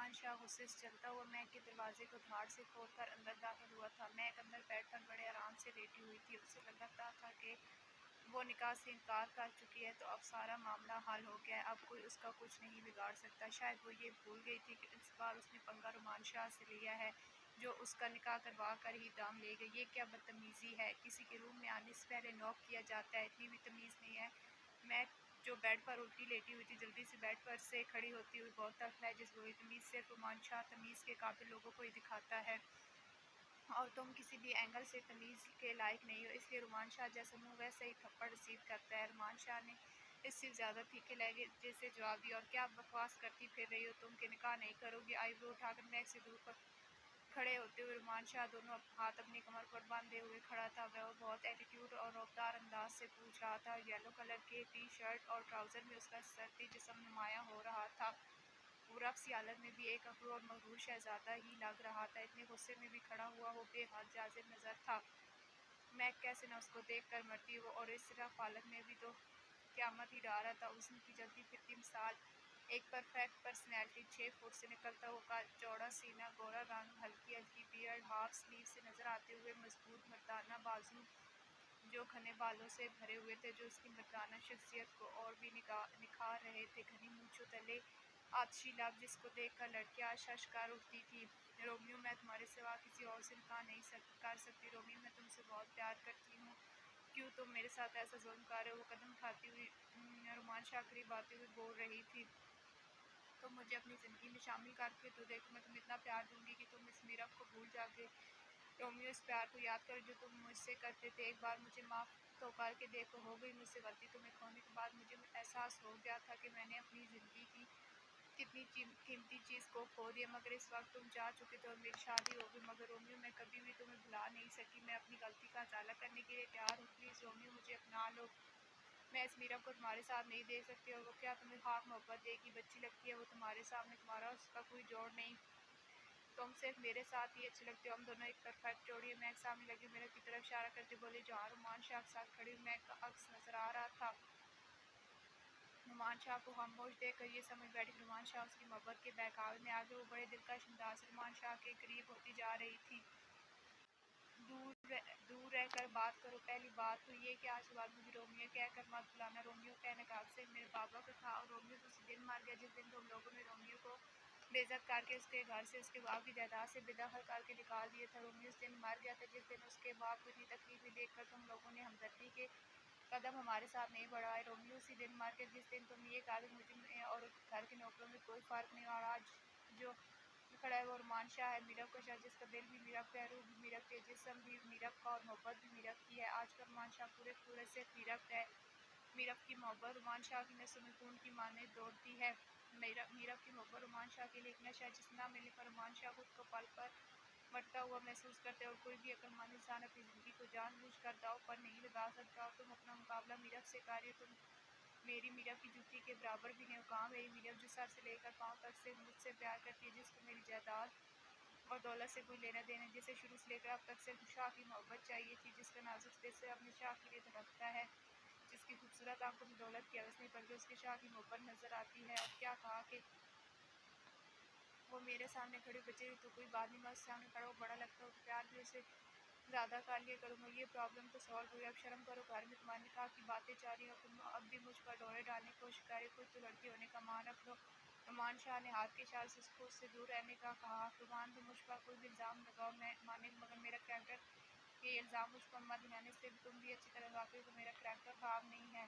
رومان شاہ غصے سے چلتا ہوا میک کے دروازے کو دھاڑ سے کھول کر اندر داخل ہوا تھا۔ میک اندر بیڈ پر بڑے آرام سے لیٹی ہوئی تھی۔ اسے لگتا تھا کہ وہ نکاح سے انکار کر چکی ہے تو اب سارا معاملہ حل ہو گیا ہے، اب کوئی اس کا کچھ نہیں بگاڑ سکتا۔ شاید وہ یہ بھول گئی تھی کہ اس بار اس نے پنگا رومان شاہ سے لیا ہے جو اس کا نکاح کروا کر ہی دام لے گئی۔ یہ کیا بدتمیزی ہے، کسی کے روم میں آنے سے پہلے نوک کیا جاتا ہے، اتنی بھی تمیز نہیں ہے۔ میک جو بیڈ پر الٹی لیٹی ہوئی تھی جلدی سے بیڈ پر سے کھڑی ہوتی ہوئی بہت تلخ لہجے سے بولی، تمیز صرف رومان شاہ تمیز کے قابل لوگوں کو ہی دکھاتا ہے اور تم کسی بھی اینگل سے تمیز کے لائق نہیں ہو، اس لیے رومان شاہ جیسا منہ ویسا ہی تھپڑ رسید کرتا ہے۔ رومان شاہ نے اس سے زیادہ پھیکے لہجے سے جواب دیا، اور کیا بکواس کرتی پھر رہی ہو تم کہ نکاح نہیں کرو گی؟ آئی برو اٹھا کر میک سے دور کھڑے ہوتے ہوئے رومان شاہ دونوں ہاتھ اپنی کمر پر باندھے ہوئے کھڑا تھا۔ وہ بہت ایٹیٹیوڈ اور رعبدار انداز سے پوچھ رہا تھا۔ یلو کلر کے ٹی شرٹ اور ٹراؤزر میں اس کا سرتی جسم نمایاں ہو رہا تھا۔ وہ رقص کی حالت میں بھی ایک اغرو اور مغرور شہزادہ ہی لگ رہا تھا، اتنے غصے میں بھی کھڑا ہوا وہ بے حد جاذب نظر تھا۔ میک کیسے نہ اس کو دیکھ کر مرتی، وہ اور اس حالت میں بھی تو قیامت ہی ڈھا رہا تھا۔ حسن کی جلتی پھرتی مثال، ایک پرفیکٹ پرسنالٹی، 6 فٹ سے نکلتا ہوا چوڑا سینہ، گورا رنگ، ہلکی ہلکی بیئرڈ، ہاف سلیو سے نظر آتے ہوئے مضبوط مردانہ بازو جو گھنے بالوں سے بھرے ہوئے تھے جو اس کی مردانہ شخصیت کو اور بھی نکھار رہے تھے، گھنی مونچھوں تلے آتشی لب جس کو دیکھ کر لڑکیاں شش کر اٹھتی تھیں۔ رومیو، میں تمہارے سوا کسی اور سے نکاح نہیں کر سکتی۔ رومیو، میں تم سے بہت پیار کرتی ہوں، کیوں تم میرے ساتھ ایسا ظلم کر رہے ہو؟ وہ قدم اٹھاتی ہوئی رومان شاہ قریب آتے ہوئے بول رہی تھی، تم مجھے اپنی زندگی میں شامل کر کے تو دیکھو، میں تمہیں اتنا پیار دوں گی کہ تم اس میراب کو بھول جاؤ گے۔ رومیو، اس پیار کو یاد کرو جو تم مجھ سے کرتے تھے، ایک بار مجھے معاف تو کر کے دیکھو، ہو گئی مجھ سے غلطی۔ تمہیں کھونے کے بعد مجھے احساس ہو گیا تھا کہ میں نے اپنی زندگی کی کتنی قیمتی چیز کو کھو دیا، مگر اس وقت تم جا چکے تھے اور میری شادی ہو گئی۔ مگر رومیو، میں کبھی بھی تمہیں بھلا نہیں سکی، میں اپنی غلطی کا ازالہ کرنے کے لیے تیار ہوں، پلیز رومیو مجھے اپنا لو۔ میں اس میراب کو تمہارے ساتھ نہیں دیکھ سکتی، اور وہ کیا تمہیں خاک محبت دے گی؟ بچی لگتی ہے وہ تمہارے سامنے، تمہارا اس کا کوئی جوڑ نہیں، تم صرف میرے ساتھ ہی اچھے لگتے ہو، ہم دونوں ایک پرفیکٹ جوڑی ہیں۔ میک سامنے لگی میراب کی طرف اشارہ کرتے بولی جہاں رومان شاہ کے ساتھ کھڑی ہوئی میک کا عکس نظر آ رہا تھا۔ رومان شاہ کو خاموش دیکھ کر یہ سمجھ بیٹھی کہ رومان شاہ اس کی محبت کے بہکاوے میں آگے وہ بڑے دلکش انداز سے رومان شاہ کے قریب ہوتی جا رہی تھی۔ دور رہ کر بات کرو، پہلی بات تو یہ کہ آج کے بعد مجھے رومیو کہہ کر مت بلانا۔ رومیو کہنے کا حق صرف میرے بابا کا تھا، اور رومیو تو اسی دن مر گیا جس دن تم لوگوں نے رومیو کو بے عزت کر کے اس کے گھر سے، اس کے باپ کی جائیداد سے بے دخل کر کے نکال دیا تھا۔ رومیو اس دن مر گیا تھا جس دن اس کے باپ کو اتنی تکلیفیں دیکھ کر تم لوگوں نے ہمدردی کے قدم ہمارے ساتھ نہیں بڑھائے۔ رومیو اسی دن مر گیا جس دن تم نے یہ کہا کہ مجھ میں اور گھر کے نوکروں میں کوئی فرق نہیں، اور آج جو کھڑا ہے وہ رومان شاہ ہے، میراب کا شخص، جس کا دل بھی میراب کا ہے، روح بھی میراب کی ہے، جسم بھی میراب کا اور محبت بھی میراب کی ہے۔ آج کا رومان شاہ پورے صرف میراب ہے، میراب کی محبت رومان شاہ کی نسوں میں خون کی مانند دوڑتی ہے۔ میراب کی محبت رومان شاہ کے لیے ایک نشہ ہے جسے نہ ملنے پر رومان شاہ خود کو پل پر مرتا ہوا محسوس کرتے ہیں، اور کوئی بھی عقل مند انسان اپنی زندگی کو جان بوجھ کر داؤ پر نہیں لگا سکتا، اور تم اپنا مقابلہ میراب سے کر رہی ہو، تم میری میراب کی جوتی کے برابر بھی نہیں ہو۔ کہاں میری میراب جو سر سے لے کر پاؤں تک سے مجھ سے پیار کرتی ہے، جس کو میری جائیداد اور دولت سے کوئی لینا دینا، جسے شروع سے لے کر اب تک صرف شاہ کی محبت چاہیے تھی، جس کا نازک دل سے اپنے شاہ کے لیے دھڑکتا ہے، جس کی خوبصورت آنکھوں میں دولت کی حوث نہیں بلکہ اس کے شاہ کی محبت نظر آتی ہے۔ اور کیا کہا کہ وہ میرے سامنے کھڑی بچے تو کوئی بات نہیں، میں اس سامنے کھڑا ہو بڑا لگتا ہو تو پیار بھی اسے زیادہ کر لیا کروں گا، یہ پرابلم تو سالو ہوئی۔ اب شرم کرو، گھر میں تمہارے نکاح کی باتیں جاری ہیں اور تم اب بھی مجھ پر ڈورے ڈالنے کی کوشش کر رہی ہو، کچھ تو لڑکی ہونے کا مان رکھ لو۔ رومان شاہ نے ہاتھ کے اشارے سے اس کو اس سے دور رہنے کا کہا، رومان تم مجھ پر کوئی بھی الزام لگاؤ میں مانیں گی، مگر میرا کریکٹر کے یہ الزام مجھ پر مت گھمانا، اس لیے تم بھی اچھی طرح واقف ہو کہ میرا کریکٹر خراب نہیں ہے۔